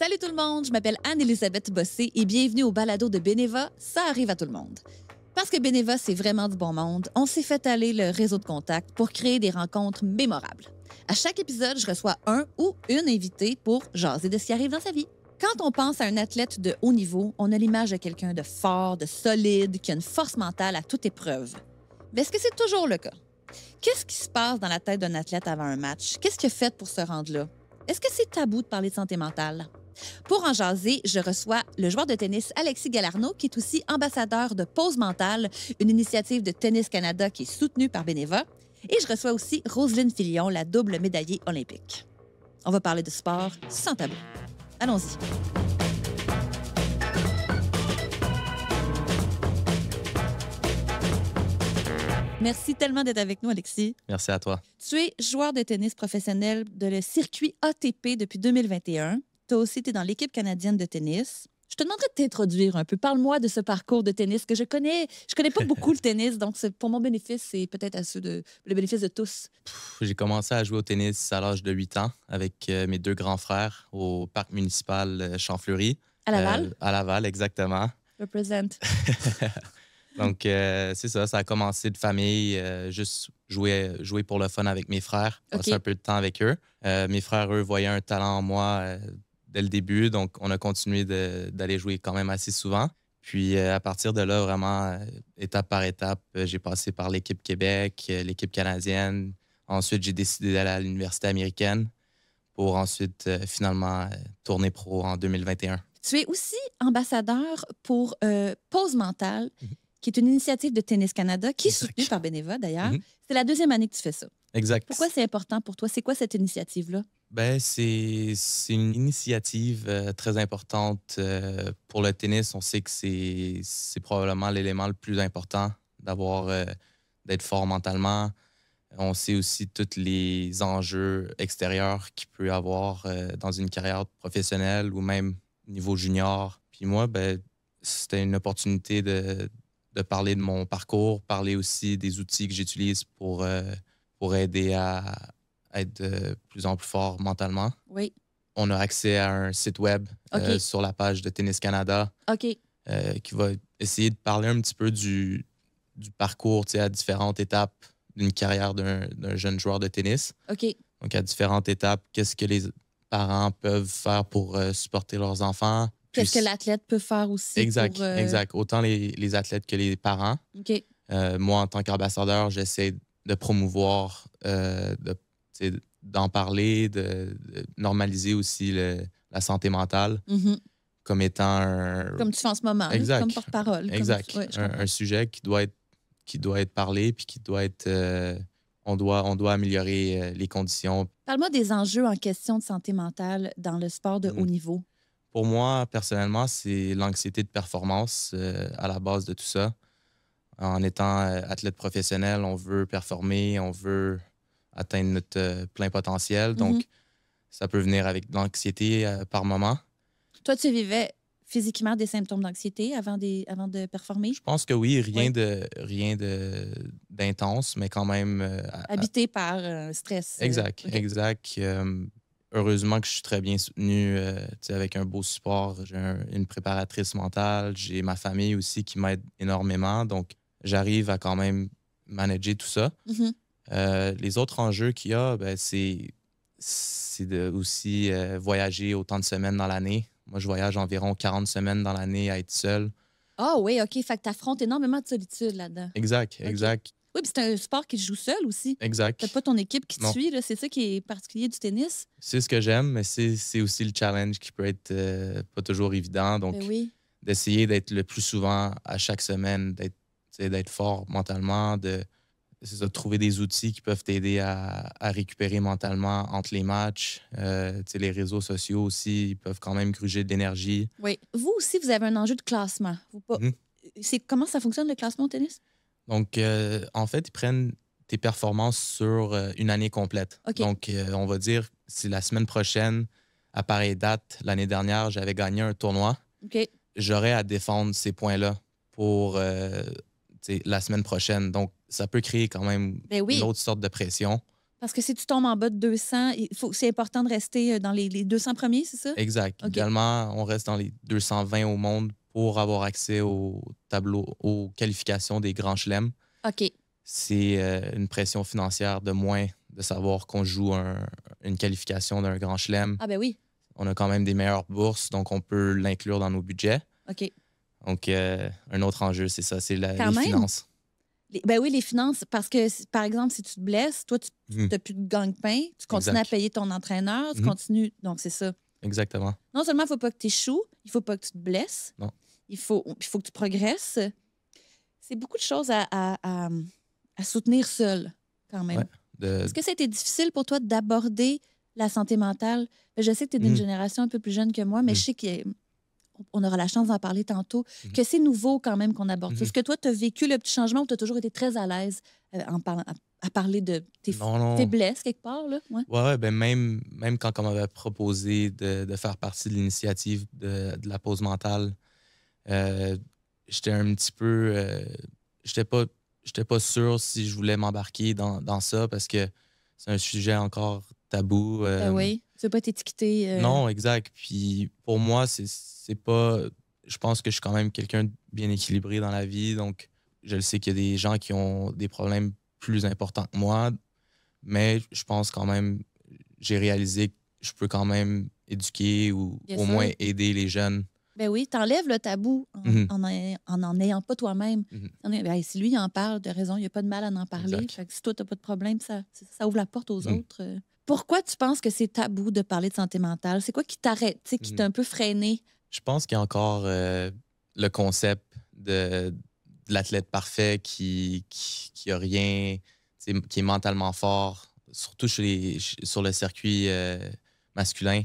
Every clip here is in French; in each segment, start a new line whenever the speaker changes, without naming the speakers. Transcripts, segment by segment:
Salut tout le monde, je m'appelle Anne-Élisabeth Bossé et bienvenue au balado de Beneva, ça arrive à tout le monde. Parce que Beneva, c'est vraiment du bon monde, on s'est fait aller le réseau de contacts pour créer des rencontres mémorables. À chaque épisode, je reçois un ou une invitée pour jaser de ce qui arrive dans sa vie. Quand on pense à un athlète de haut niveau, on a l'image de quelqu'un de fort, de solide, qui a une force mentale à toute épreuve. Mais est-ce que c'est toujours le cas? Qu'est-ce qui se passe dans la tête d'un athlète avant un match? Qu'est-ce qu'il a fait pour se rendre là? Est-ce que c'est tabou de parler de santé mentale? Pour en jaser, je reçois le joueur de tennis Alexis Galarneau, qui est aussi ambassadeur de Pause mentale, une initiative de Tennis Canada qui est soutenue par Beneva. Et je reçois aussi Roselyne Filion, la double médaillée olympique. On va parler de sport sans tabou. Allons-y. Merci tellement d'être avec nous, Alexis.
Merci à toi.
Tu es joueur de tennis professionnel de le circuit ATP depuis 2021. Toi aussi, tu es dans l'équipe canadienne de tennis. Je te demanderais de t'introduire un peu. Parle-moi de ce parcours de tennis que je connais. Je connais pas beaucoup le tennis, donc pour mon bénéfice, c'est peut-être le bénéfice de tous.
J'ai commencé à jouer au tennis à l'âge de 8 ans avec mes deux grands frères au parc municipal Champfleury.
À Laval?
À Laval, exactement.
Represent.
Donc, c'est ça. Ça a commencé de famille, juste jouer pour le fun avec mes frères, passer un peu de temps avec eux. Mes frères, eux, voyaient un talent en moi dès le début, donc on a continué d'aller jouer quand même assez souvent. Puis, à partir de là, vraiment, étape par étape, j'ai passé par l'équipe Québec, l'équipe canadienne. Ensuite, j'ai décidé d'aller à l'université américaine pour ensuite, finalement, tourner pro en 2021.
Tu es aussi ambassadeur pour Pause mentale, qui est une initiative de Tennis Canada, qui est soutenue par Beneva, d'ailleurs. C'est la deuxième année que tu fais ça.
Exact.
Pourquoi c'est important pour toi? C'est quoi cette initiative-là?
Ben, c'est une initiative très importante pour le tennis. On sait que c'est probablement l'élément le plus important d'être fort mentalement. On sait aussi tous les enjeux extérieurs qu'il peut y avoir dans une carrière professionnelle ou même niveau junior. Puis moi, ben, c'était une opportunité de parler de mon parcours, parler aussi des outils que j'utilise pour aider à être de plus en plus fort mentalement.
Oui.
On a accès à un site web sur la page de Tennis Canada qui va essayer de parler un petit peu du parcours à différentes étapes d'une carrière d'un jeune joueur de tennis. Donc, à différentes étapes, qu'est-ce que les parents peuvent faire pour supporter leurs enfants.
Qu'est-ce que l'athlète peut faire aussi?
Exact, exact. Autant les athlètes que les parents. Moi, en tant qu'ambassadeur, j'essaie de promouvoir, d'en parler, de normaliser aussi la santé mentale comme étant
comme tu fais en ce moment, comme porte-parole.
Exact. Un sujet qui doit être parlé puis qui doit être... on doit améliorer les conditions.
Parle-moi des enjeux en question de santé mentale dans le sport de haut niveau.
Pour moi, personnellement, c'est l'anxiété de performance à la base de tout ça. En étant athlète professionnel, on veut performer, on veut atteindre notre plein potentiel. Donc, ça peut venir avec de l'anxiété par moment. Toi,
tu vivais physiquement des symptômes d'anxiété avant de performer?
Je pense que oui, rien d'intense, mais quand même...
habité par un stress.
Exact, exact. Heureusement que je suis très bien soutenu avec un beau support. J'ai une préparatrice mentale, j'ai ma famille aussi qui m'aide énormément. Donc, j'arrive à quand même manager tout ça. Les autres enjeux qu'il y a, ben, c'est de aussi voyager autant de semaines dans l'année. Moi, je voyage environ 40 semaines dans l'année à être seul.
Ah oui, OK. Fait que tu affrontes énormément de solitude là-dedans.
Exact, exact.
Oui, puis c'est un sport qui se joue seul aussi.
Exact.
Tu n'as pas ton équipe qui te suit, là. C'est ça qui est particulier du tennis.
C'est ce que j'aime, mais c'est aussi le challenge qui peut être pas toujours évident. Donc, d'essayer d'être le plus souvent à chaque semaine, d'être fort mentalement, de trouver des outils qui peuvent t'aider à récupérer mentalement entre les matchs. Les réseaux sociaux aussi, ils peuvent quand même gruger de l'énergie.
Oui. Vous aussi, vous avez un enjeu de classement. Comment ça fonctionne, le classement au tennis?
Donc, en fait, ils prennent tes performances sur une année complète. Donc, on va dire, si la semaine prochaine, à pareille date, l'année dernière, j'avais gagné un tournoi, j'aurais à défendre ces points-là pour la semaine prochaine. Donc, ça peut créer quand même une autre sorte de pression
Parce que si tu tombes en bas de 200, c'est important de rester dans les 200 premiers, c'est ça?
Exact.
OK.
Idéalement, on reste dans les 220 au monde pour avoir accès au tableau, aux qualifications des grands chelems.
OK.
C'est une pression financière de moins de savoir qu'on joue une qualification d'un grand chelem.
Ah ben oui.
On a quand même des meilleures bourses, donc on peut l'inclure dans nos budgets.
OK.
Donc, un autre enjeu, c'est ça, c'est les
Quand même.
finances.
Ben oui, les finances, parce que, par exemple, si tu te blesses, toi, tu n'as plus de gagne-pain, tu continues
Exact.
à payer ton entraîneur, tu continues. Donc, c'est ça.
Exactement.
Non seulement il ne faut pas que tu échoues, il ne faut pas que tu te blesses.
Non.
Il faut que tu progresses. C'est beaucoup de choses à soutenir seul, quand même.
Ouais,
Est-ce que ça a été difficile pour toi d'aborder la santé mentale? Je sais que tu es d'une génération un peu plus jeune que moi, mais je sais qu'on aura la chance d'en parler tantôt, que c'est nouveau quand même qu'on aborde ça. Est-ce que toi, tu as vécu le petit changement ou tu as toujours été très à l'aise à parler de tes faiblesses quelque part? Là?
Ouais, ben même quand on m'avait proposé de faire partie de l'initiative de la pause mentale, j'étais un petit peu... j'étais pas sûr si je voulais m'embarquer dans ça parce que c'est un sujet encore tabou.
Oui, tu veux pas t'étiqueter.
Non, exact. Puis pour moi, c'est pas... Je pense que je suis quand même quelqu'un de bien équilibré dans la vie. Donc, je le sais qu'il y a des gens qui ont des problèmes plus importants que moi. Mais je pense quand même, j'ai réalisé que je peux quand même éduquer ou
Bien
au
sûr.
moins aider les jeunes.
Ben oui, t'enlèves le tabou en ayant pas toi-même. Ben, si lui, il en parle, de raison, il n'y a pas de mal à en parler.
Exact.
Fait que si toi, t'as pas de problème, ça ouvre la porte aux autres. Pourquoi tu penses que c'est tabou de parler de santé mentale? C'est quoi qui t'arrête, qui t'a un peu freiné?
Je pense qu'il y a encore le concept de l'athlète parfait qui a rien, qui est mentalement fort, surtout sur le circuit masculin.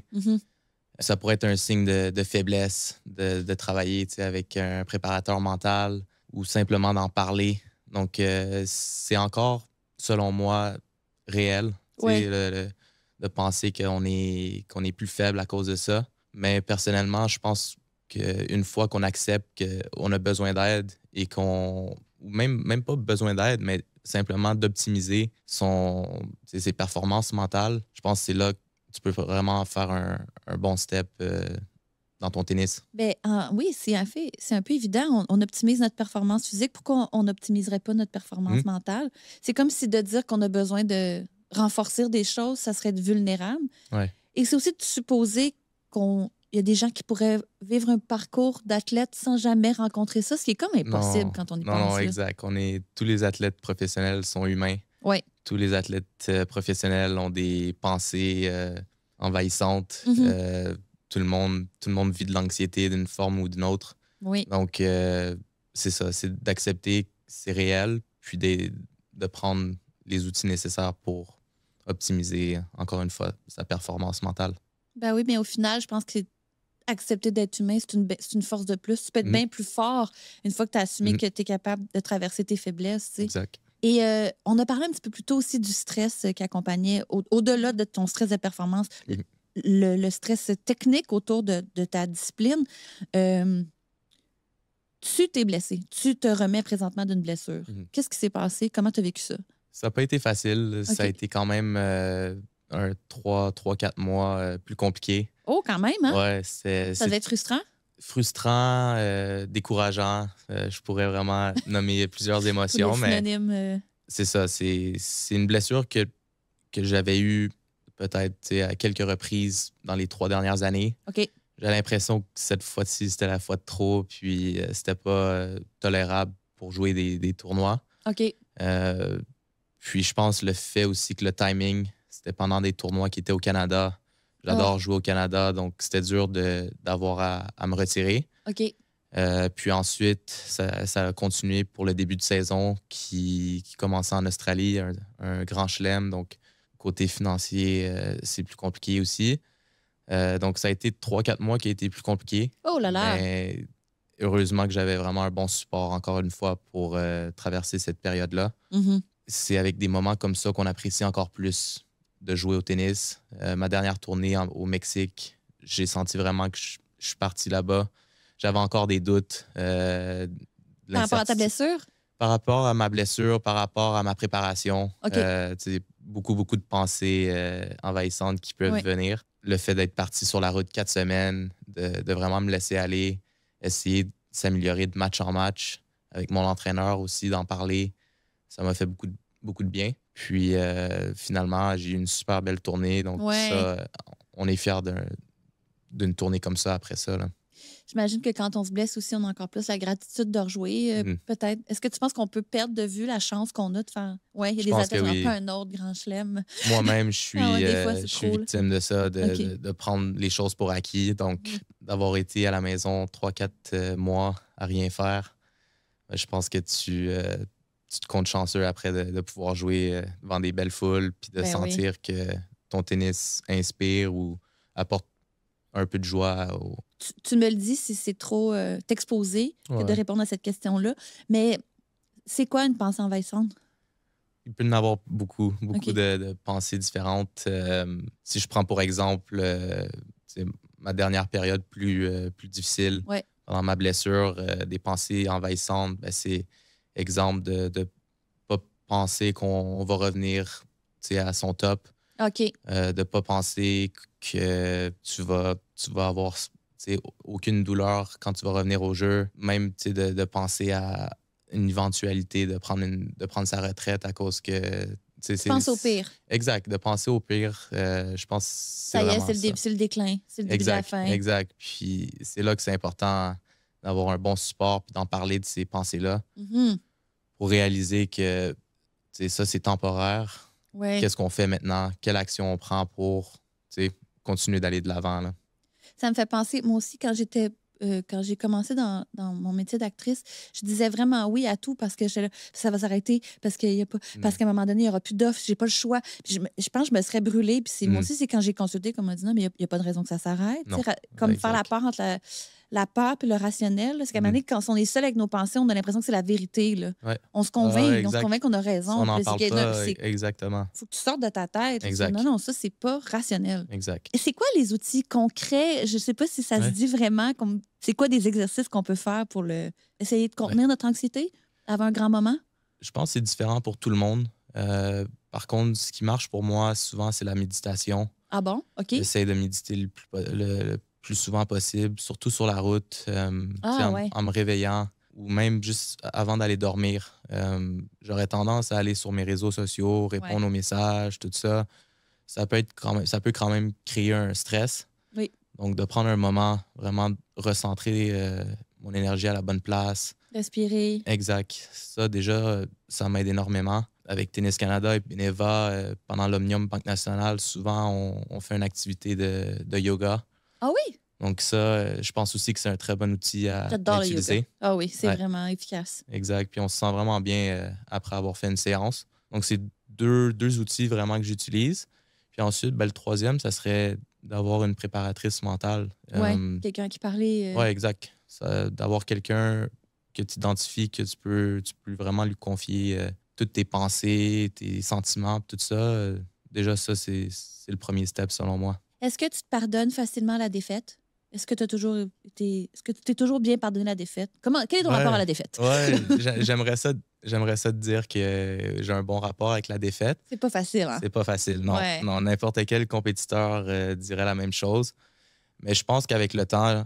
Ça pourrait être un signe de faiblesse de travailler avec un préparateur mental ou simplement d'en parler. Donc, c'est encore, selon moi, réel de penser qu'on est plus faible à cause de ça. Mais personnellement, je pense qu'une fois qu'on accepte qu'on a besoin d'aide et ou même pas besoin d'aide, mais simplement d'optimiser ses performances mentales, je pense que c'est là que tu peux vraiment faire un bon step dans ton tennis.
Ben, oui, c'est un peu évident. On optimise notre performance physique. Pourquoi on n'optimiserait pas notre performance mentale? C'est comme si de dire qu'on a besoin de renforcer des choses, ça serait être vulnérable.
Ouais.
Et c'est aussi de supposer qu'il y a des gens qui pourraient vivre un parcours d'athlète sans jamais rencontrer ça, ce qui est comme impossible quand on y pense.
Non, exact. Tous les athlètes professionnels sont humains.
Ouais.
Tous les athlètes professionnels ont des pensées envahissantes. Tout le monde vit de l'anxiété d'une forme ou d'une autre.
Oui.
Donc, c'est ça, c'est d'accepter que c'est réel, puis de prendre les outils nécessaires pour optimiser, encore une fois, sa performance mentale.
Ben oui, mais au final, je pense que accepter d'être humain, c'est une force de plus. Tu peux être bien plus fort une fois que tu as assumé que tu es capable de traverser tes faiblesses. T'sais.
Exact.
Et on a parlé un petit peu plus tôt aussi du stress qui accompagnait, au-delà de ton stress de performance, le stress technique autour de ta discipline. Tu t'es blessé. Tu te remets présentement d'une blessure. Qu'est-ce qui s'est passé? Comment tu as vécu ça?
Ça n'a pas été facile.
Okay.
Ça a été quand même 3-4 mois plus compliqué.
Oh, quand même, hein?
Ouais,
ça devait être frustrant?
Frustrant, décourageant. Je pourrais vraiment nommer plusieurs émotions.
Tous les synonymes,
c'est ça. C'est une blessure que j'avais eue peut-être à quelques reprises dans les 3 dernières années.
OK.
J'ai l'impression que cette fois-ci, c'était la fois de trop, puis c'était pas tolérable pour jouer des tournois.
OK.
Puis je pense le fait aussi que le timing, c'était pendant des tournois qui étaient au Canada. J'adore jouer au Canada, donc c'était dur d'avoir à me retirer.
OK.
Puis ensuite, ça a continué pour le début de saison qui commençait en Australie, un grand chelem. Donc, côté financier, c'est plus compliqué aussi. Donc, ça a été 3-4 mois qui a été plus compliqué.
Oh là là!
Mais heureusement que j'avais vraiment un bon support, encore une fois, pour traverser cette période-là. C'est avec des moments comme ça qu'on apprécie encore plus de jouer au tennis. Ma dernière tournée au Mexique, j'ai senti vraiment que je suis parti là-bas. J'avais encore des doutes.
Par rapport à ta blessure?
Par rapport à ma blessure, par rapport à ma préparation.
Okay.
beaucoup de pensées envahissantes qui peuvent
Oui.
venir. Le fait d'être parti sur la route 4 semaines, de vraiment me laisser aller, essayer de s'améliorer de match en match, avec mon entraîneur aussi, d'en parler, ça m'a fait beaucoup de bien. Puis finalement, j'ai eu une super belle tournée. Donc ça,
Ouais.
on est fiers d'une tournée comme ça après ça, là.
J'imagine que quand on se blesse aussi, on a encore plus la gratitude de rejouer,
Mhm.
peut-être. Est-ce que tu penses qu'on peut perdre de vue la chance qu'on a de faire. Oui, il y a
Je
des
pense que
athlètes qui n'ont pas
oui.
un autre grand chelem.
Moi-même,
Ah ouais, des fois, c'est
je suis
trop, là.
victime de ça,
OK.
de prendre les choses pour acquis. Donc,
Mhm.
d'avoir été à la maison 3, 4 mois à rien faire, je pense que tu te comptes chanceux après de pouvoir jouer devant des belles foules puis de
Ben oui.
sentir que ton tennis inspire ou apporte un peu de joie au...
Tu me le dis si c'est trop t'exposer que de
Ouais.
répondre à cette question-là. Mais c'est quoi une pensée envahissante?
Il peut y en avoir beaucoup
OK.
de pensées différentes. Si je prends pour exemple tu sais, ma dernière période plus difficile
Ouais.
pendant ma blessure, des pensées envahissantes, ben, c'est exemple de ne pas penser qu'on va revenir tu sais, à son top,
OK.
de ne pas penser que tu vas avoir tu sais, aucune douleur quand tu vas revenir au jeu, même tu sais, de penser à une éventualité de prendre sa retraite à cause que tu sais,
Tu penses au pire.
exact, de penser au pire. Je pense que c'est
Ça y est,
vraiment ça.
c'est le déclin. C'est le début de la
Exact,
fin.
exact. Puis c'est là que c'est important d'avoir un bon support puis d'en parler de ces pensées-là
Mhm.
pour réaliser que tu sais, ça, c'est temporaire.
Ouais.
Qu'est-ce qu'on fait maintenant? Quelle action on prend pour tu sais, continuer d'aller de l'avant, là?
Ça me fait penser, moi aussi, quand j'ai commencé dans mon métier d'actrice, je disais vraiment oui à tout parce que ça va s'arrêter, parce qu'il y a pas, parce
Mm.
qu'à un moment donné, il n'y aura plus d'offres, j'ai pas le choix. Puis je pense que je me serais brûlée. Puis moi
Mm.
aussi, c'est quand j'ai consulté qu'on m'a dit non, mais il n'y a pas de raison que ça s'arrête. Tu
Non,
sais, comme faire la
exact.
part entre la peur et le rationnel, là. C'est qu'à un moment
Mm.
donné, quand on est seul avec nos pensées, on a l'impression que c'est la vérité, là.
Ouais.
On se
Ah, ouais,
convainc, on se
exact.
convainc qu'on a
Si on
raison. Puis
n'en
là,
parle pas, exactement.
faut que tu sortes de ta tête. Tu dis, non,
Exact.
non, ça, c'est pas rationnel.
Exact.
Et c'est quoi les outils concrets? Je sais pas si ça se
Ouais,
dit vraiment. C'est quoi des exercices qu'on peut faire pour essayer de
ouais.
contenir notre anxiété avant un grand moment?
Je pense que c'est différent pour tout le monde. Par contre, ce qui marche pour moi, souvent, c'est la méditation.
Ah bon? OK.
J'essaie de méditer le plus souvent possible, surtout sur la route, tu sais,
Ah ouais.
en me réveillant ou même juste avant d'aller dormir. J'aurais tendance à aller sur mes réseaux sociaux,
Ouais.
répondre aux messages, tout ça. Ça peut quand même créer un stress.
Oui.
Donc, de prendre un moment, vraiment recentrer mon énergie à la bonne place.
Respirer.
Exact. Ça, déjà, ça m'aide énormément. Avec Tennis Canada et Beneva, pendant l'Omnium Banque Nationale, souvent, on fait une activité de yoga.
Ah oui?
Donc ça, je pense aussi que c'est un très bon outil à
J'adore le yoga.
utiliser.
Ah oui, c'est
Ouais,
vraiment efficace.
exact. Puis on se sent vraiment bien après avoir fait une séance. Donc c'est deux outils vraiment que j'utilise. Puis ensuite, ben, le troisième, ça serait d'avoir une préparatrice mentale.
Ouais. Quelqu'un qui parlait.
Ouais, exact. D'avoir quelqu'un que tu identifies, que tu peux vraiment lui confier toutes tes pensées, tes sentiments, tout ça. Déjà, ça, c'est le premier step selon moi.
Est-ce que tu te pardonnes facilement la défaite? Est-ce que Est-ce que tu t'es toujours bien pardonné la défaite? Quel est ton rapport à
Ouais,
la défaite?
ouais, j'aimerais ça te dire que j'ai un bon rapport avec la défaite.
C'est pas facile, hein?
C'est pas facile, non.
Ouais.
Non, n'importe quel compétiteur dirait la même chose. Mais je pense qu'avec le temps,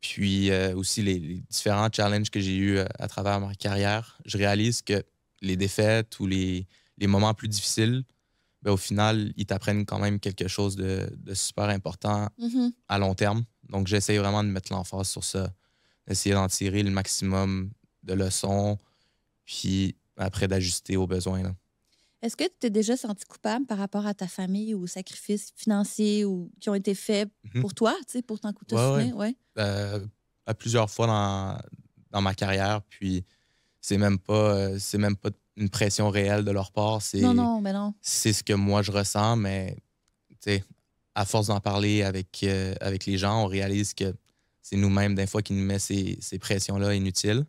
puis aussi les différents challenges que j'ai eus à travers ma carrière, je réalise que les défaites ou les moments plus difficiles, ben, au final, ils t'apprennent quand même quelque chose de super important
Mhm.
à long terme. Donc, j'essaie vraiment de mettre l'emphase sur ça, d'essayer d'en tirer le maximum de leçons, puis après d'ajuster aux besoins, là.
Est-ce que tu t'es déjà senti coupable par rapport à ta famille ou aux sacrifices financiers ou qui ont été faits
Mhm.
pour toi, tu sais, pour te
Ouais, ouais.
soutenir? Ouais.
À plusieurs fois dans ma carrière, puis c'est même pas une pression réelle de leur part,
Non, non, mais non.
c'est ce que moi je ressens, mais tu sais, à force d'en parler avec les gens, on réalise que c'est nous-mêmes, des fois, qui nous met ces pressions-là inutiles.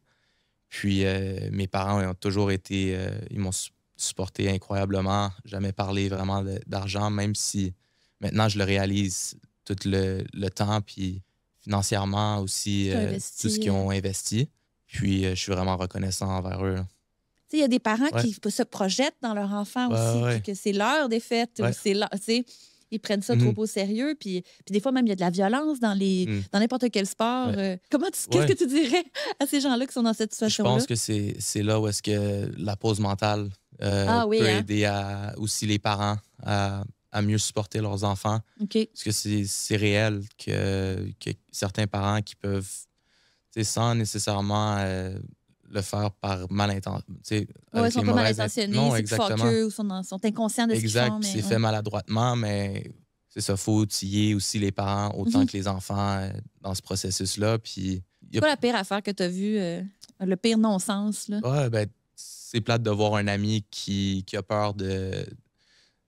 Puis mes parents ont toujours été, ils m'ont supporté incroyablement, jamais parlé vraiment d'argent, même si maintenant je le réalise tout le temps, puis financièrement aussi,
Tu as
tout ce
investi.
qu'ils ont investi. Puis je suis vraiment reconnaissant envers eux, là.
il y a des parents
Ouais.
qui se projettent dans leur enfant
Ouais,
aussi,
ouais.
puis que c'est l'heure des fêtes, ou
Ouais.
c'est leur, tu sais, ils prennent ça trop au sérieux, puis des fois même il y a de la violence dans dans n'importe quel sport.
Ouais.
Qu'est-ce que tu dirais à ces gens-là qui sont dans cette
Je
situation-là?
pense que c'est là où est-ce que la pause mentale
Ah oui,
peut
hein?
aider aussi les parents à mieux supporter leurs enfants.
OK.
Parce que c'est réel que certains parents qui peuvent, tu sais, sans nécessairement le faire par malintention, tu sais,
Ouais, ils
avec
sont
les
pas mal
mauvaises
intentionnés,
Non,
c'est plus fort
exactement.
qu'eux, ou sont inconscients de ce qu'ils
Exact.
font.
Puis
Mais,
c'est fait maladroitement, mais c'est ça, faut outiller aussi les parents autant que les enfants dans ce processus-là. Puis
C'est quoi la pire affaire que tu as vue, le pire non-sens? Là?
ouais, ben, c'est plate de voir un ami qui a peur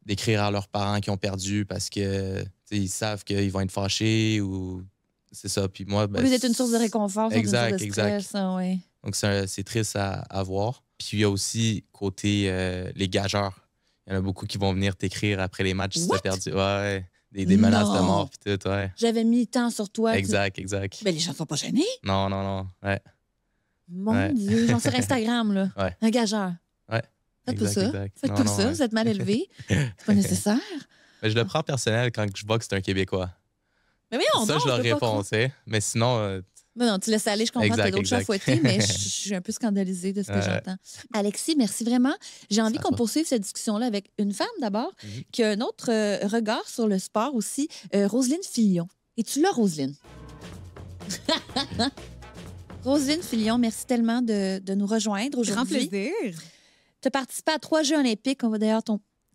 d'écrire à leurs parents qui ont perdu parce que tu sais, ils savent qu'ils vont être fâchés ou c'est ça. Puis moi,
Au
ben,
lieu d'être une source de réconfort, c'est une source de stress. Ah, ouais.
Donc c'est triste à voir. Puis il y a aussi côté les gageurs. Il y en a beaucoup qui vont venir t'écrire après les matchs si tu as perdu. Ouais, des menaces de
Non!
mort puis tout, ouais.
J'avais mis tant sur toi.
Exact.
Mais les gens ne sont pas gênés.
Non. Ouais.
Mon
Ouais.
Dieu, genre sur Instagram, là.
Ouais.
Un gageur.
Ouais.
Faites pas ça.
Exact.
Faites pas ça,
ouais.
vous êtes mal élevé. C'est pas nécessaire.
Mais je le prends personnel quand je vois que c'est un Québécois.
Mais voyons,
Ça,
non,
je leur
peux pas
réponds,
croire.
tu sais. Mais sinon,
Mais non, tu laisses aller, je comprends, t'as d'autres chats à
exact.
fouetter, mais je suis un peu scandalisée de ce que j'entends. Alexis, merci vraiment. J'ai envie
Ça
qu'on
va.
poursuive cette discussion-là avec une femme d'abord,
Mhm.
qui a un autre regard sur le sport aussi, Roselyne Filion. Es-tu là, Roselyne? Roselyne Filion, merci tellement de nous rejoindre
Grand
aujourd'hui.
plaisir.
Tu as participé à 3 Jeux olympiques. On va d'ailleurs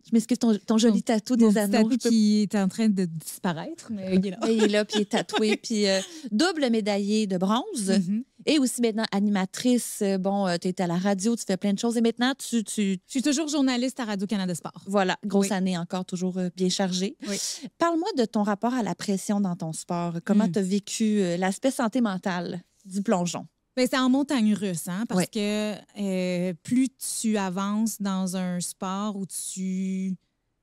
je m'excuse, ton joli tatou
Mon
des
petit
anneaux.
tatou qui est en train de disparaître, mais il est là.
Et il est là, puis il est tatoué. Puis double médaillé de bronze.
Mhm.
Et aussi maintenant animatrice. Tu es à la radio, tu fais plein de choses. Et maintenant, tu
Je suis toujours journaliste à Radio-Canada Sport.
voilà, grosse
Oui.
année encore, toujours bien chargée.
Oui.
Parle-moi de ton rapport à la pression dans ton sport. Comment tu as vécu l'aspect santé mentale du plongeon?
Ben, c'est en montagne russe, hein, parce que plus tu avances dans un sport où tu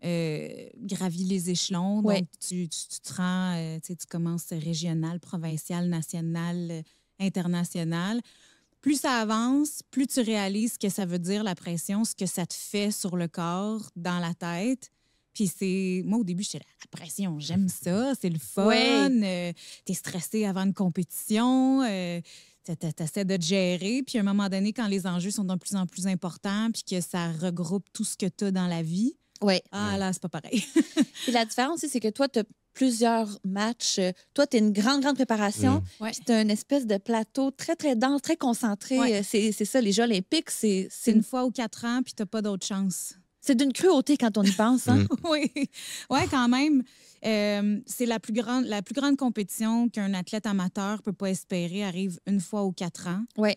gravis les échelons,
Ouais.
donc tu te rends, tu commences régional, provincial, national, international. Plus ça avance, plus tu réalises ce que ça veut dire la pression, ce que ça te fait sur le corps, dans la tête. Puis moi, au début, j'étais là, la pression, j'aime ça, c'est le fun.
Ouais.
T'es stressé avant une compétition, t'essaies de te gérer. Puis à un moment donné, quand les enjeux sont de plus en plus importants, puis que ça regroupe tout ce que t'as dans la vie,
Oui.
là, c'est pas pareil.
Et la différence, c'est que toi, tu as plusieurs matchs. Toi, tu as une grande préparation.
Ouais.
Puis tu as une espèce de plateau très, très dense, très concentré.
Ouais.
C'est ça, les Jeux olympiques, c'est
Une fois ou 4 ans, puis t'as pas d'autre chance.
c'est d'une cruauté quand on y pense. Hein?
Oui, ouais, quand même. C'est la plus grande compétition qu'un athlète amateur peut pas espérer arrive une fois aux 4 ans.
Oui.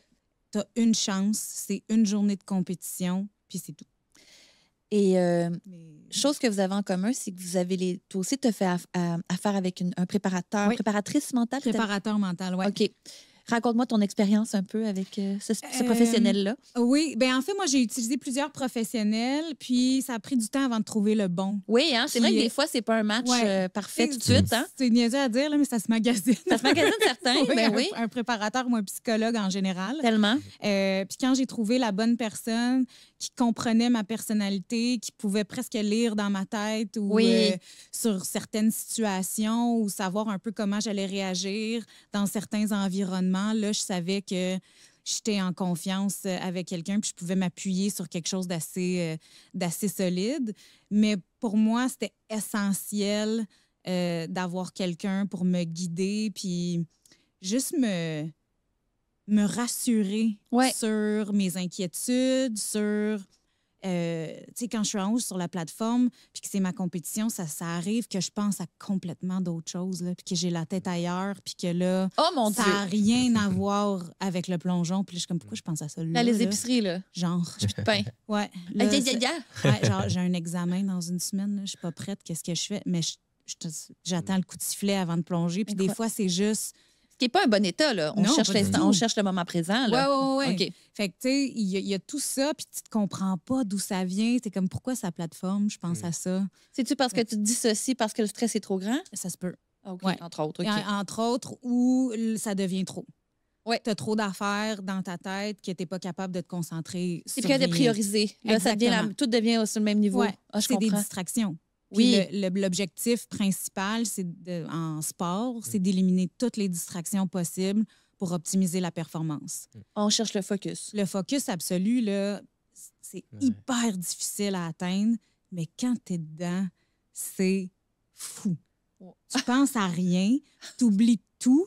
Tu as une chance, c'est une journée de compétition, puis c'est tout.
Et
Mais-
chose que vous avez en commun, c'est que vous avez toi aussi, tu as fait affaire avec un préparateur,
Oui.
préparatrice mentale.
Préparateur mental, oui.
OK. Raconte-moi ton expérience un peu avec ce professionnel-là.
Oui, bien en fait, moi, j'ai utilisé plusieurs professionnels, puis ça a pris du temps avant de trouver le bon.
Oui, hein, c'est
Puis,
vrai que des fois, c'est pas un match
ouais.
parfait tout de suite. Hein?
C'est niaiseux à dire, là, mais ça se magasine.
Ça se magasine certains,
Oui,
ben oui.
un préparateur ou un psychologue en général.
Tellement.
Puis quand j'ai trouvé la bonne personne qui comprenait ma personnalité, qui pouvait presque lire dans ma tête ou
Oui.
sur certaines situations ou savoir un peu comment j'allais réagir dans certains environnements, là, je savais que j'étais en confiance avec quelqu'un puis je pouvais m'appuyer sur quelque chose d'assez solide. Mais pour moi, c'était essentiel d'avoir quelqu'un pour me guider puis juste me rassurer
Ouais.
sur mes inquiétudes, sur... tu sais, quand je suis en haut sur la plateforme puis que c'est ma compétition, ça arrive que je pense à complètement d'autres choses, là, puis que j'ai la tête ailleurs, puis que là,
Oh mon
ça
Dieu!
n'a rien à voir avec le plongeon. Puis là, je suis comme, pourquoi je pense à ça là?
Là, les
là?
épiceries, là.
Genre,
J'ai plus de pain.
ouais. là,
Aïe, aïe,
c'est-
aïe, aïe.
ouais, genre, j'ai un examen dans une semaine, là, je suis pas prête, qu'est-ce que je fais? Mais j'attends le coup de sifflet avant de plonger. Puis des
Incroyable.
fois, c'est juste...
Ce qui n'est pas un bon état, là. On
Non,
cherche
pas du
l'instant,
tout.
on cherche le moment présent, là.
Ouais.
OK.
Fait que, tu sais, il y a tout ça, puis tu te comprends pas d'où ça vient. C'est comme, pourquoi sa plateforme? Je pense à ça.
C'est-tu parce que tu te dissocies parce que le stress est trop grand?
Ça se peut.
OK,
Ouais.
entre autres. OK.
Entre autres, où ça devient trop.
Ouais.
Tu as trop d'affaires dans ta tête que tu n'es pas capable de te concentrer
C'est
sur
plus de
rien.
prioriser. Là, ça devient
Exactement.
tout devient sur le même niveau.
Ouais,
Ah, je
c'est des
comprends.
distractions.
Oui.
Puis l'objectif principal en sport, c'est d'éliminer toutes les distractions possibles pour optimiser la performance.
On cherche le focus.
Le focus absolu, là, c'est hyper difficile à atteindre, mais quand tu es dedans, c'est fou. Tu penses à rien, tu oublies tout,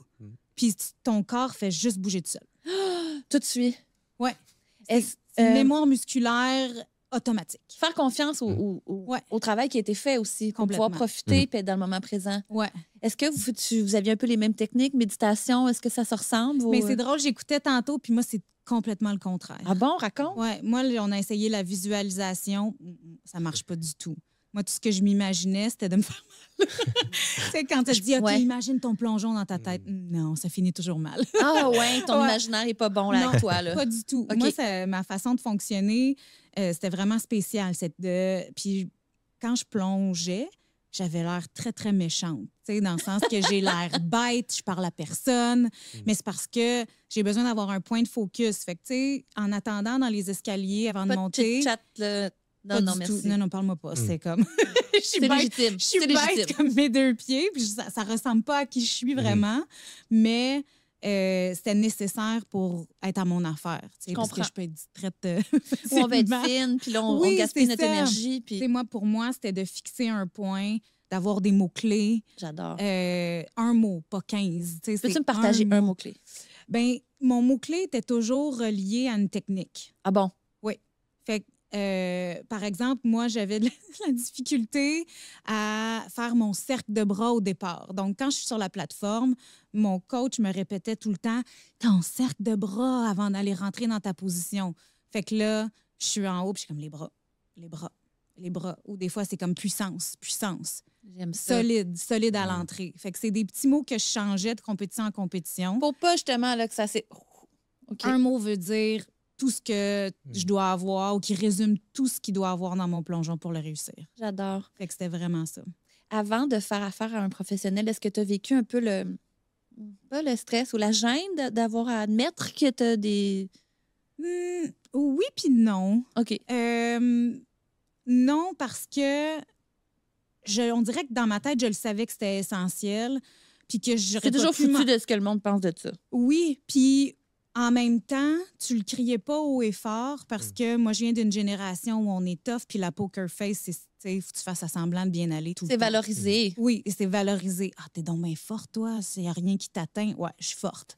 puis ton corps fait juste bouger tout seul.
Tout de suite.
Ouais.
Est-ce-
C'est une mémoire musculaire automatique.
Faire confiance
Ouais.
au travail qui a été fait aussi, pour pouvoir
Complètement.
profiter et être dans le moment présent.
Ouais.
Est-ce que vous aviez un peu les mêmes techniques, méditation? Est-ce que ça se ressemble?
Mais c'est drôle, j'écoutais tantôt, puis moi, c'est complètement le contraire.
Ah bon, raconte?
Ouais, moi, là, on a essayé la visualisation. Ça marche pas du tout. Moi, tout ce que je m'imaginais, c'était de me faire mal. Tu sais, quand tu te dis, OK,
Ouais.
imagine ton plongeon dans ta tête. Non, ça finit toujours mal.
Ah ouais, ton
Ouais.
imaginaire est pas bon là,
Non,
avec toi. Là.
Pas du tout.
OK.
Moi, ma façon de fonctionner, c'était vraiment spécial. Puis quand je plongeais, j'avais l'air très, très méchante. Tu sais, dans le sens que j'ai l'air bête, je parle à personne, mais c'est parce que j'ai besoin d'avoir un point de focus. Fait que, tu sais, en attendant dans les escaliers avant de
Pas de
monter...
chit-chat, là.
pas
Non,
du
merci.
tout. Non, parle-moi pas. C'est comme... je suis
C'est
bête.
légitime.
Je suis
C'est
bête
légitime.
comme mes deux pieds, puis ça ressemble pas à qui je suis vraiment, mais c'était nécessaire pour être à mon affaire. Tu sais, parce que
comprends.
je peux être distraite
Ou on va être
facilement.
fine, puis là, on
Oui,
gaspille
c'est
notre
ça.
énergie.
Tu
Puis...
sais, pour moi, c'était de fixer un point, d'avoir des mots-clés.
J'adore.
Un mot, pas 15. Tu sais,
Peux-tu
c'est
me partager un mot-clé?
Ben, mon mot-clé était toujours relié à une technique.
Ah bon?
Oui. Fait que, par exemple, moi, j'avais de la difficulté à faire mon cercle de bras au départ. Donc, quand je suis sur la plateforme, mon coach me répétait tout le temps « ton cercle de bras avant d'aller rentrer dans ta position ». Fait que là, je suis en haut puis je suis comme les bras, les bras, les bras. Ou des fois, c'est comme puissance, puissance.
J'aime ça.
Solide à l'entrée. Fait que c'est des petits mots que je changeais de compétition en compétition.
Pour pas justement là, que ça c'est. OK.
Un mot veut dire tout ce que je dois avoir ou qui résume tout ce qu'il doit avoir dans mon plongeon pour le réussir.
J'adore.
Fait que c'était vraiment ça.
Avant de faire affaire à un professionnel, est-ce que tu as vécu un peu pas le stress ou la gêne d'avoir à admettre que tu as des.
Oui puis non.
OK.
Non, parce que on dirait que dans ma tête, je le savais que c'était essentiel. Puis que j'aurais
C'est
pas
toujours
pu
foutu de ce que le monde pense de ça.
Oui, puis en même temps, tu le criais pas haut et fort parce que moi, je viens d'une génération où on est tough, puis la poker face, c'est faut que tu fasses semblant de bien aller tout le
C'est
temps.
valorisé.
Oui, et c'est valorisé. Ah, t'es donc bien forte, toi. Il n'y a rien qui t'atteint. Ouais, je suis forte.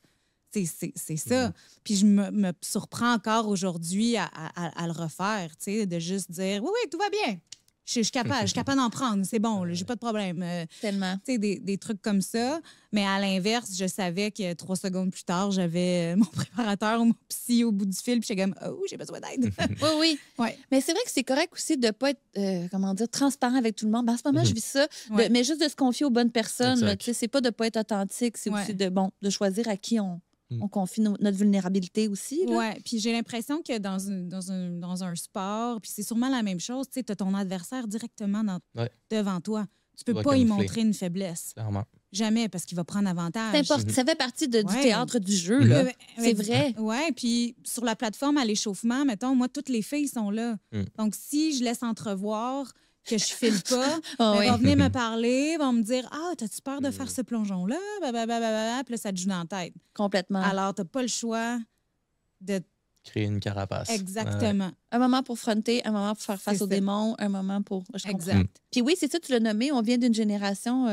C'est ça. Puis je me surprends encore aujourd'hui à le refaire, tu sais, de juste dire oui, oui, tout va bien. Je suis capable d'en prendre, c'est bon, là, j'ai pas de problème.
Tellement.
Tu sais, des trucs comme ça. Mais à l'inverse, je savais que 3 secondes plus tard, j'avais mon préparateur ou mon psy au bout du fil, puis j'étais comme, oh, j'ai besoin d'aide.
Oui, oui.
Ouais.
Mais c'est vrai que c'est correct aussi de ne pas être, transparent avec tout le monde. Ben, en ce moment, je vis ça.
Ouais.
Mais juste de se confier aux bonnes personnes.
Exact.
Tu sais, c'est pas de ne pas être authentique, c'est
Ouais.
aussi de choisir à qui on confie notre vulnérabilité aussi. Là.
Oui, puis j'ai l'impression que dans un sport, puis c'est sûrement la même chose, tu as ton adversaire directement devant toi. Tu peux
dois
pas y
camoufler.
montrer une faiblesse.
Clairement.
Jamais, parce qu'il va prendre avantage.
C'est important. Ça fait partie du
Ouais.
théâtre du jeu. Là.
Ouais,
C'est vrai.
Oui, puis sur la plateforme à l'échauffement, mettons, moi, toutes les filles sont là. Donc, si je laisse entrevoir que je file pas,
Ah
ben,
oui.
vont venir me parler, vont me dire « Ah, t'as-tu peur de faire ce plongeon-là? » Blablabla. Puis là, ça te joue dans la tête.
Complètement.
Alors, t'as pas le choix de...
Créer une carapace.
Exactement.
Un moment pour fronter, un moment pour faire face
C'est
aux
ça.
démons, un moment pour. Je comprends.
Exact.
Puis oui, c'est ça, tu l'as nommé. On vient d'une génération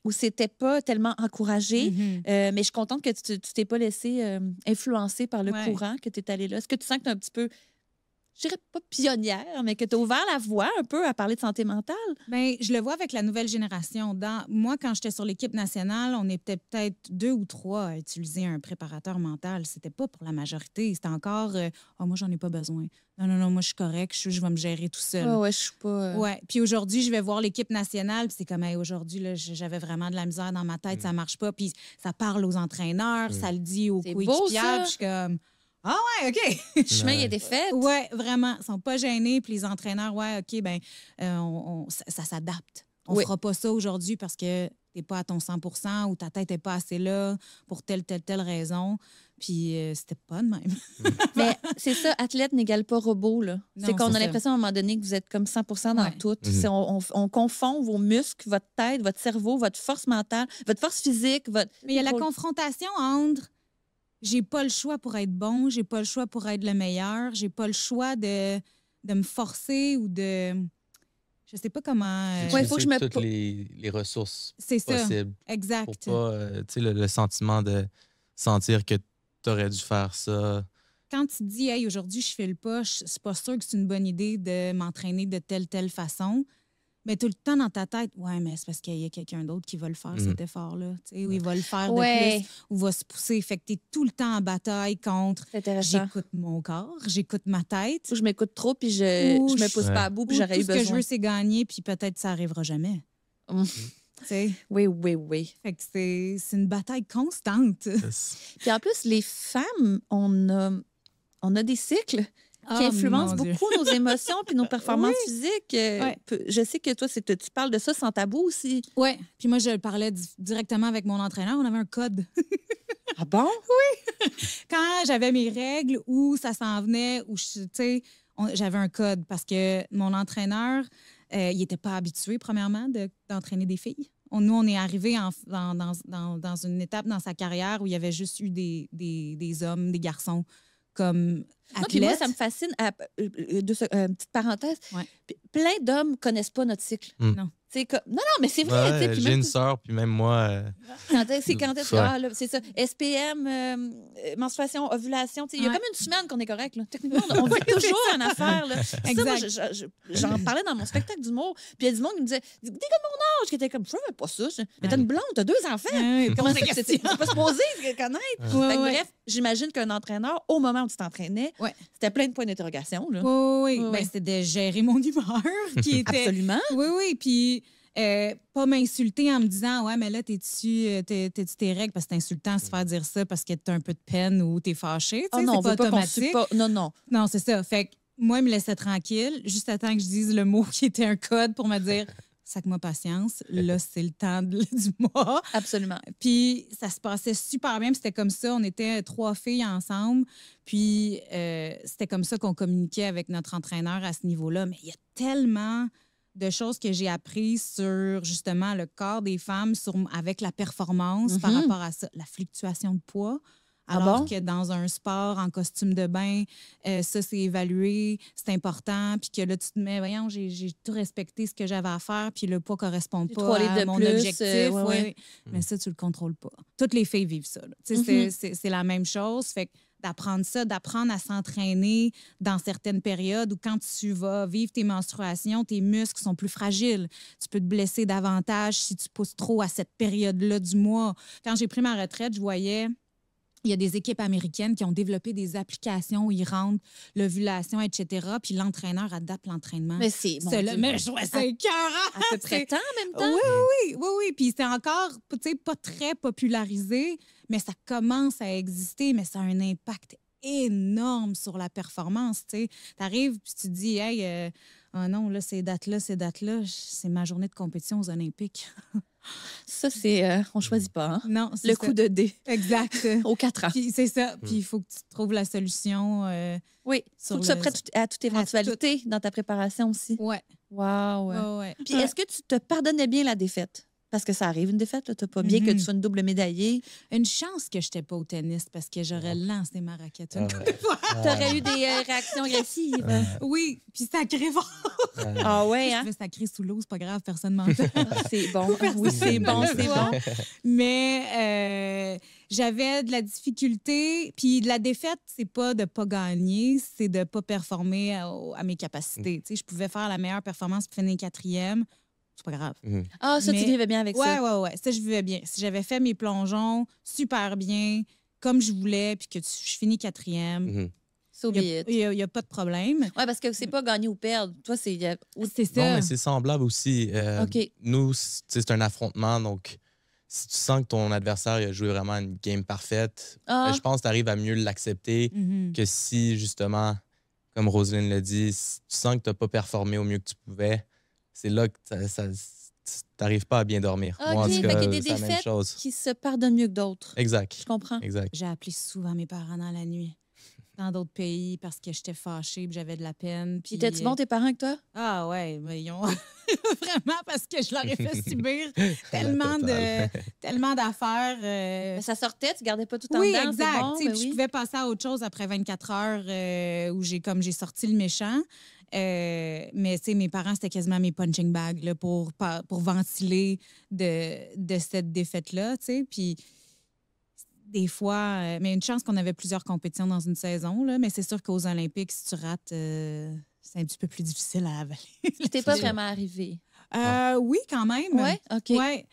où c'était pas tellement encouragé.
Mhm.
Mais je suis contente que tu t'es pas laissé influencer par le
Ouais.
courant, que tu es allé là. Est-ce que tu sens que tu es un petit peu, je dirais pas pionnière, mais que tu as ouvert la voie un peu à parler de santé mentale?
Bien, je le vois avec la nouvelle génération. Moi, quand j'étais sur l'équipe nationale, on était peut-être 2 ou 3 à utiliser un préparateur mental. C'était pas pour la majorité. C'était encore moi, j'en ai pas besoin. Non, moi, je suis correct. Je vais me gérer tout seul.
Ouais, je suis pas.
Ouais. Puis aujourd'hui, je vais voir l'équipe nationale, puis c'est comme, hey, aujourd'hui, là, j'avais vraiment de la misère dans ma tête, ça marche pas. Puis ça parle aux entraîneurs, ça le dit aux
C'est beau,
coéquipiers.
ça.
Puis je suis comme, ah ouais, OK.
Le chemin il a été fait.
Ouais, vraiment. Ils sont pas gênés. Puis les entraîneurs, ouais, OK, ben ça s'adapte. On
Oui.
fera pas ça aujourd'hui parce que t'es pas à ton 100 ou ta tête n'est pas assez là pour telle raison. Puis c'était pas de même.
Mais c'est ça, athlète n'égale pas robot, là.
Non,
C'est qu'on
c'est
a
ça.
l'impression à un moment donné que vous êtes comme 100 dans
Ouais.
tout. On confond vos muscles, votre tête, votre cerveau, votre force mentale, votre force physique, votre...
Mais il y a la confrontation entre j'ai pas le choix pour être bon, j'ai pas le choix pour être le meilleur, j'ai pas le choix de me forcer ou de... Je sais pas comment...
Ouais, il faut que je me...
toutes les ressources
C'est ça,
possibles
exact.
pour pas, tu sais, le sentiment de sentir que tu aurais dû faire ça.
Quand tu te dis, hey, aujourd'hui, je fais le pas, je suis pas sûre que c'est une bonne idée de m'entraîner de telle façon. Mais tout le temps dans ta tête, ouais, mais c'est parce qu'il y a quelqu'un d'autre qui va le faire, cet effort-là. Tu sais, ou il va le faire de plus, ou va se pousser. Fait que tu es tout le temps en bataille contre j'écoute mon corps, j'écoute ma tête.
Ou je m'écoute trop, puis je me pousse pas à bout, puis j'aurais eu besoin.
Tout ce que je veux, c'est gagner, puis peut-être ça arrivera jamais. Tu sais?
Oui.
Fait que c'est une bataille constante.
Puis en plus, les femmes, on a des cycles qui influencent beaucoup nos émotions puis nos performances physiques. Je sais que toi, tu parles de ça sans tabou aussi.
Oui. Puis moi, je parlais directement avec mon entraîneur. On avait un code.
Ah bon?
Oui. Quand j'avais mes règles ou ça s'en venait, ou j'avais un code parce que mon entraîneur, il n'était pas habitué, premièrement, d'entraîner des filles. Nous, on est arrivé dans une étape dans sa carrière où il y avait juste eu des hommes, des garçons comme athlètes.
Puis moi, ça me fascine. Petite parenthèse.
Ouais.
Plein d'hommes connaissent pas notre cycle.
Non.
Non, mais c'est vrai.
Ouais, j'ai une sœur, puis même moi...
Quand est-ce que c'est ça. SPM, menstruation, ovulation. Il y a comme une semaine qu'on est correct. Là. Techniquement, on vit toujours en affaire. Là.
Exact.
Ça, moi, j'en parlais dans mon spectacle d'humour. Puis il y a du monde qui me disait « T'es comme mon âge! » Qui était comme « Je savais pas ça. Mais t'as une blonde, t'as 2 enfants. Comment ça que c'est pas supposé connaître? » Bref, j'imagine qu'un entraîneur, au moment où tu t'entraînais, c'était plein de points d'interrogation.
Oui. Ben, c'était de gérer mon humeur qui était...
Absolument.
Oui. Puis... pas m'insulter en me disant ouais mais là t'es-tu tes règles parce que c'est insultant de se faire dire ça parce que t'as un peu de peine ou t'es fâché.
Non,
c'est pas automatique. Non, c'est ça. Fait que moi il me laissait tranquille juste à temps que je dise le mot qui était un code pour me dire sac-moi patience, là c'est le temps du mois.
Absolument.
Puis ça se passait super bien, puis c'était comme ça, on était 3 filles ensemble, puis c'était comme ça qu'on communiquait avec notre entraîneur à ce niveau-là, mais il y a tellement de choses que j'ai apprises sur, justement, le corps des femmes avec la performance par rapport à ça. La fluctuation de poids, alors que dans un sport en costume de bain, ça, c'est évalué, c'est important, puis que là, tu te mets, voyons, j'ai tout respecté ce que j'avais à faire, puis le poids ne correspond pas à mon objectif. Mais ça, tu le contrôles pas. Toutes les filles vivent ça. C'est la même chose. Fait que d'apprendre à s'entraîner dans certaines périodes où quand tu vas vivre tes menstruations, tes muscles sont plus fragiles. Tu peux te blesser davantage si tu pousses trop à cette période-là du mois. Quand j'ai pris ma retraite, je voyais... Il y a des équipes américaines qui ont développé des applications où ils rendent l'ovulation, etc. Puis l'entraîneur adapte l'entraînement.
Mais c'est
mais je vois ça écœurant!
À peu près temps en même temps.
Oui. Puis c'est encore, pas très popularisé, mais ça commence à exister, mais ça a un impact énorme sur la performance. Tu arrives puis tu te dis, hey, oh non, là, ces dates-là, c'est ma journée de compétition aux Olympiques.
Ça, c'est... on choisit pas, hein?
Non, c'est
le coup de dé.
Exact.
Aux 4 ans.
Puis c'est ça. Puis il faut que tu trouves la solution.
Oui, il faut que tu sois prête à toute éventualité dans ta préparation aussi.
Oui.
Wow.
Ouais.
Puis est-ce que tu te pardonnais bien la défaite? Parce que ça arrive, une défaite. Tu n'as pas bien que tu sois une double médaillée.
Une chance que je n'étais pas au tennis parce que j'aurais lancé ma raquette une fois.
Tu aurais eu des réactions agressives.
Oui, puis sacré fort.
Ah ouais, hein?
Je vais sacrer sous l'eau, c'est pas grave, personne ne m'entend.
C'est bon. Oui, c'est bon.
Mais j'avais de la difficulté. Puis de la défaite, c'est pas de pas gagner, c'est de pas performer à mes capacités. Je pouvais faire la meilleure performance pour finir 4e. C'est pas grave.
Ah, ça, tu vivais bien avec ça?
Ouais. Ça, je vivais bien. Si j'avais fait mes plongeons super bien, comme je voulais, puis que je finis 4e, il n'y a pas de problème.
Oui, parce que c'est pas gagner ou perdre. Toi, c'est ça.
Non, mais c'est semblable aussi. Nous, c'est un affrontement, donc si tu sens que ton adversaire a joué vraiment une game parfaite, je pense que tu arrives à mieux l'accepter que si, justement, comme Roselyne l'a dit, si tu sens que tu n'as pas performé au mieux que tu pouvais, c'est là que t'arrives pas à bien dormir.
OK,
Moi, en tout
fait
cas,
qu'il y a des
c'est la même
défaites
chose.
qui se pardonnent mieux que d'autres.
Exact.
Je comprends.
Exact.
J'ai appelé souvent mes parents dans la nuit, dans d'autres pays, parce que j'étais fâchée et j'avais de la peine. Puis
Étais-tu bon, tes parents, avec toi?
Ah ouais, mais ils ont vraiment parce que je leur ai fait subir tellement tellement d'affaires.
Mais ça sortait, tu gardais pas tout en
Oui,
dedans, c'est
exact.
bon,
Tu sais,
ben
puis
oui.
je pouvais passer à autre chose après 24 heures où j'ai sorti le méchant. Mais tu sais, mes parents, c'était quasiment mes punching bags là, pour ventiler de cette défaite-là. Tu sais, puis des fois, mais une chance qu'on avait plusieurs compétitions dans une saison, là, mais c'est sûr qu'aux Olympiques, si tu rates, c'est un petit peu plus difficile à avaler.
T'es pas vraiment arrivé.
Oui, quand même.
Ouais? OK.
Ouais.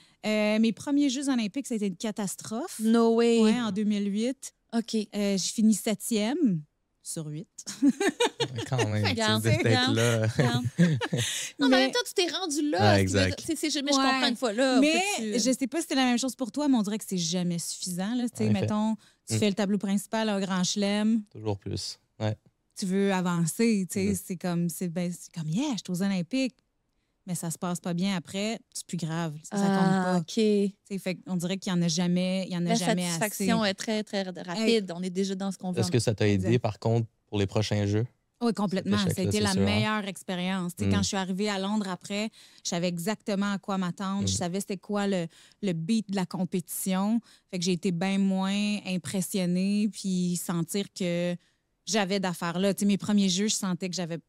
Mes premiers Jeux olympiques, ça a été une catastrophe.
No way.
Ouais, en 2008.
OK.
J'ai fini 7e sur 8.
Quand même, tu
Regarde,
sais, d'être là.
Regarde. Non, mais en même temps, tu t'es rendu là.
Ouais, exact.
Mais je
Ouais.
comprends une fois là.
Mais
que tu-
je sais pas si c'est la même chose pour toi, mais on dirait que c'est jamais suffisant. Là. Tu sais,
En effet.
mettons, tu
Mm.
fais le tableau principal au Grand Chelem,
Toujours plus. Ouais.
tu veux avancer. Tu sais,
Mm.
c'est comme, c'est comme, yeah, je suis aux Olympiques. Mais ça se passe pas bien après, c'est plus grave. Ça compte pas.
OK.
Tu sais, fait on dirait qu'il y en a jamais,
La
jamais
satisfaction
assez.
est très, très rapide. On est déjà dans ce qu'on veut.
Est-ce que ça t'a aidé,
Exact.
par contre, pour les prochains Jeux?
Oui, complètement.
Cet
Ça a
échec-là,
été
c'est
la
sûr, hein?
meilleure expérience. Tu sais,
Mm.
Quand je suis arrivée à Londres après, je savais exactement à quoi m'attendre.
Mm.
Je savais c'était quoi le beat de la compétition. Fait que j'ai été bien moins impressionnée puis sentir que j'avais d'affaires là. Tu sais, mes premiers jeux, je sentais que j'aurais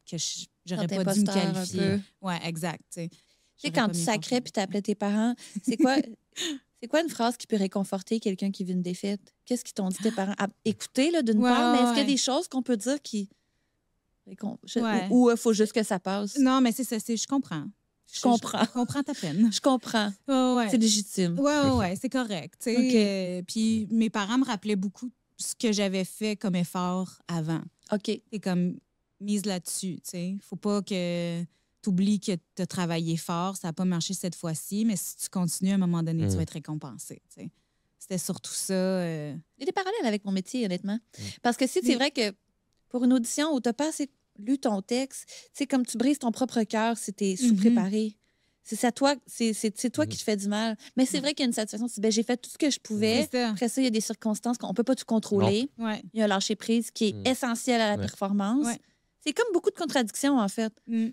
Quand
pas dû me
imposteur un
qualifier.
peu.
Oui, exact. Tu sais,
Tu sais,
J'aurais
quand
pas
tu
mis
sacrais
confiance.
puis t'appelais tes parents, c'est quoi, c'est quoi une phrase qui peut réconforter quelqu'un qui vit une défaite? Qu'est-ce qu'ils t'ont dit tes parents? Écoutez, là, d'une
Ouais,
part, mais est-ce
ouais,
qu'il y a
ouais.
des choses qu'on peut dire qui.
Ouais.
Ou il faut juste que ça passe?
Non, mais c'est ça. Je comprends.
Je comprends.
Je comprends ta peine.
Je comprends.
Ouais, ouais.
C'est légitime.
Ouais, c'est correct. Tu sais.
OK.
Puis mes parents me rappelaient beaucoup ce que j'avais fait comme effort avant.
OK.
C'est comme mise là-dessus. Tu sais. Faut pas que tu oublies que tu as travaillé fort. Ça n'a pas marché cette fois-ci, mais si tu continues, à un moment donné, tu vas être récompensé. Tu sais. C'était surtout ça.
Il y a des parallèles avec mon métier, honnêtement. Parce que si c'est
Oui.
vrai que pour une audition où tu n'as pas assez lu ton texte, c'est comme tu brises ton propre cœur si tu es sous-préparé. C'est toi qui te fais du mal. Mais c'est vrai qu'il y a une satisfaction. Tu dis, ben, j'ai fait tout ce que je pouvais.
C'est ça.
Après ça, il y a des circonstances qu'on ne peut pas tout contrôler.
Ouais.
Il y a un lâcher-prise qui est essentiel à la
Ouais.
performance.
Ouais.
C'est comme beaucoup de contradictions, en fait.
Mm.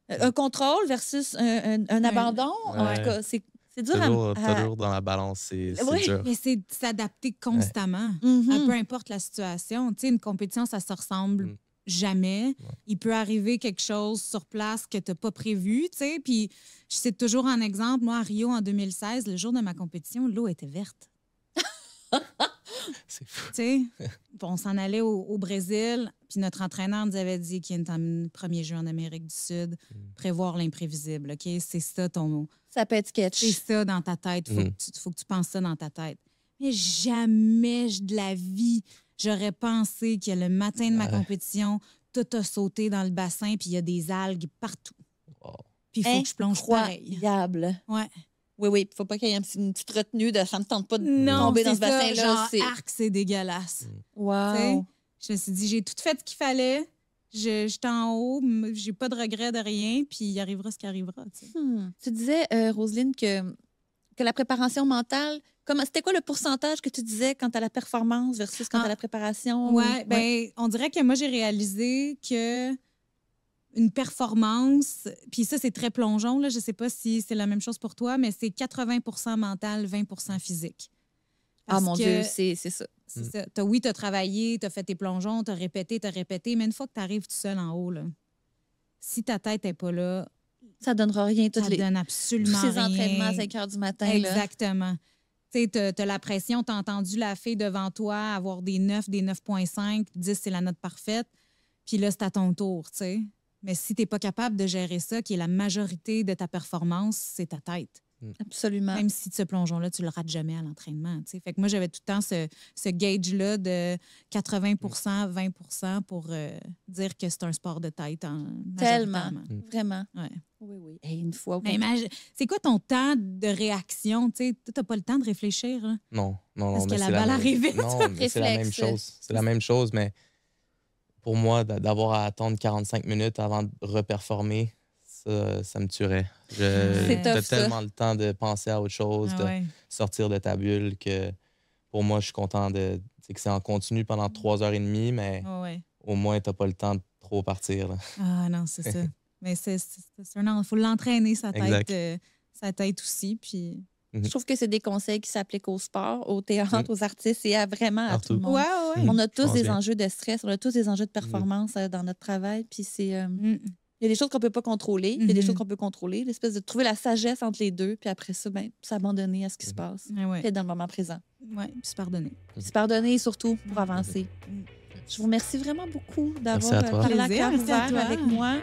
Un contrôle versus un abandon. En
Ouais.
tout cas, c'est dur
Toujours dans la balance, c'est
Oui.
dur.
Mais c'est de s'adapter constamment,
Mhm.
à peu importe la situation. Tu sais, une compétition, ça se ressemble
Mm.
jamais. Il peut arriver quelque chose sur place que tu n'as pas prévu, tu sais. Puis, je cite toujours un exemple. Moi, à Rio, en 2016, le jour de ma compétition, l'eau était verte.
C'est fou.
Tu sais, on s'en allait au Brésil, puis notre entraîneur nous avait dit qu'il était en premier jeu en Amérique du Sud, prévoir l'imprévisible, OK? C'est ça
Ça peut être sketch.
c'est ça dans ta tête. Faut que tu penses ça dans ta tête. Mais jamais de la vie, j'aurais pensé que le matin de ma compétition, tout a sauté dans le bassin, puis il y a des algues partout.
Wow.
Puis il faut que je plonge pareil.
Incroyable.
Ouais.
Oui. Il ne faut pas qu'il y ait une petite retenue de ça me tente pas de
Non,
tomber dans
c'est
ce
ça,
bassin-là.
genre,
C'est
arc, c'est dégueulasse.
wow.
Tu sais, je me suis dit, j'ai tout fait ce qu'il fallait. J'étais en haut, j'ai pas de regret de rien, puis il arrivera ce qui arrivera. Tu sais.
Tu disais, Roselyne, que la préparation mentale, c'était quoi le pourcentage que tu disais quant à la performance versus quant à la préparation?
Ouais, ben, on dirait que moi, j'ai réalisé que une performance, puis ça, c'est très plongeon, là, je sais pas si c'est la même chose pour toi, mais c'est 80 mental, 20 physique.
Ah, mon
que-
Dieu, c'est ça.
C'est ça. Oui, tu as travaillé, tu as fait tes plongeons, tu as répété, mais une fois que tu arrives tout seul en haut, là, si ta tête n'est pas là,
Ça donnera rien.
ça donne
Tous
absolument
ces
rien.
entraînements à 5 heures du matin. Là.
Exactement. Tu sais, tu as la pression, tu as entendu la fille devant toi avoir des 9, des 9,5, 10, c'est la note parfaite. Puis là, c'est à ton tour, tu sais. Mais si tu n'es pas capable de gérer ça, qui est la majorité de ta performance, c'est ta tête.
Absolument.
Même si ce plongeon-là, tu le rates jamais à l'entraînement. Tu sais. Fait que moi, j'avais tout le temps ce gauge-là de 80 20 pour dire que c'est un sport de tête.
Tellement.
majoritairement.
Vraiment.
Ouais.
Oui. Et une fois.
Mais c'est quoi ton temps de réaction? Tu n'as pas le temps de réfléchir. Hein?
Non.
Parce
mais
que la
c'est
balle
même-
arrive vite.
Non, mais c'est la même
Réflexe.
chose. C'est la même chose, mais pour moi, d'avoir à attendre 45 minutes avant de reperformer, Ça me tuerait.
C'est tough,
T'as
ça.
tellement le temps de penser à autre chose,
Ah
de
ouais.
sortir de ta bulle que pour moi, je suis content de que c'est en continu pendant 3h30, mais
Ah ouais.
au moins, t'as pas le temps de trop partir. Là.
Ah non, c'est ça. Mais il faut l'entraîner,
Exact.
sa tête aussi. Puis...
Je trouve que c'est des conseils qui s'appliquent au sport, au théâtre, aux artistes et vraiment à tout le
Partout.
monde.
Ouais.
On a
Je
tous
pense
des
bien.
enjeux de stress, on a tous des enjeux de performance dans notre travail. Puis c'est.
Mm.
Il y a des choses qu'on peut pas contrôler, il y a des
Mhm.
choses qu'on peut contrôler. L'espèce de trouver la sagesse entre les deux, puis après ça, ben, s'abandonner à ce qui se passe.
Ah ouais.
Puis être dans le moment présent.
Ouais, puis se pardonner.
Puis se pardonner surtout pour avancer.
Mm.
Je vous remercie vraiment beaucoup
Merci
d'avoir
à toi.
parlé à
Plaisir,
cœur
merci à
ouvert
toi.
avec moi.